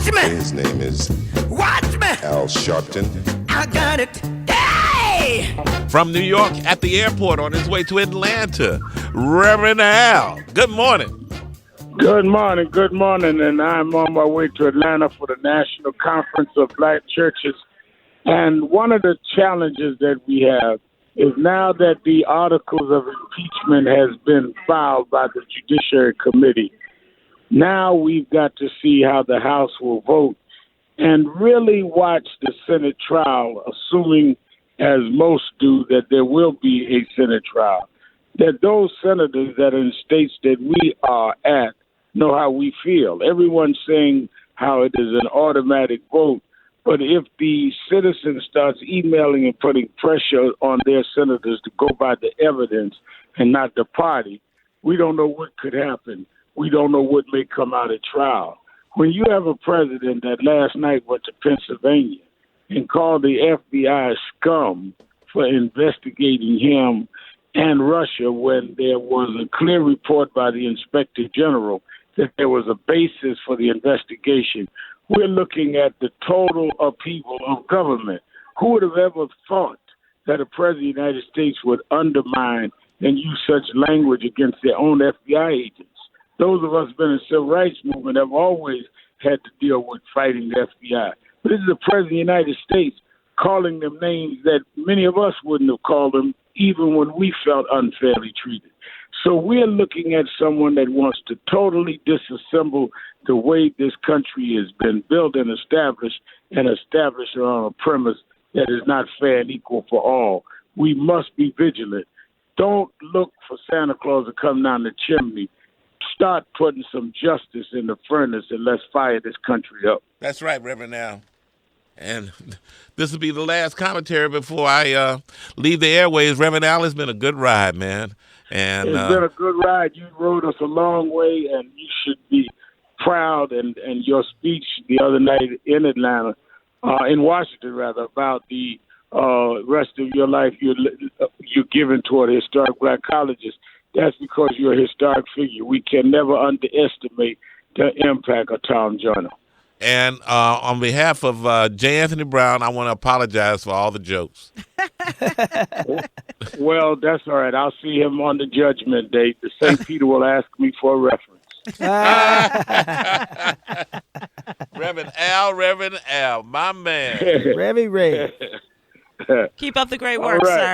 Watch me. His name is Watch me. Al Sharpton. I got it. Hey! From New York at the airport on his way to Atlanta, Reverend Al. Good morning. Good morning, and I'm on my way to Atlanta for the National Conference of Black Churches. And one of the challenges that we have is now that the articles of impeachment has been filed by the Judiciary Committee, now we've got to see how the House will vote and really watch the Senate trial, assuming, as most do, that there will be a Senate trial, that those senators that are in states that we are at know how we feel. Everyone's saying how it is an automatic vote, but if the citizen starts emailing and putting pressure on their senators to go by the evidence and not the party, we don't know what could happen. We don't know what may come out at trial. When you have a president that last night went to Pennsylvania and called the FBI scum for investigating him and Russia when there was a clear report by the Inspector General that there was a basis for the investigation, we're looking at the total upheaval of government. Who would have ever thought that a president of the United States would undermine and use such language against their own FBI agents? Those of us who have been in the civil rights movement have always had to deal with fighting the FBI. But this is the president of the United States calling them names that many of us wouldn't have called them even when we felt unfairly treated. So we're looking at someone that wants to totally disassemble the way this country has been built and established on a premise that is not fair and equal for all. We must be vigilant. Don't look for Santa Claus to come down the chimney. Start putting some justice in the furnace and let's fire this country up. That's right, Reverend Al. And this will be the last commentary before I leave the airways. Reverend Al, it's been a good ride, man. And it's been a good ride. You rode us a long way, and you should be proud. And your speech the other night in Atlanta, in Washington rather, about the rest of your life you're giving toward historic black colleges. That's because you're a historic figure. We can never underestimate the impact of Tom Joyner. And on behalf of J. Anthony Brown, I want to apologize for all the jokes. Well, that's all right. I'll see him on the judgment date. The St. Peter will ask me for a reference. Reverend Al, my man. Revy Ray. Keep up the great work, right. sir.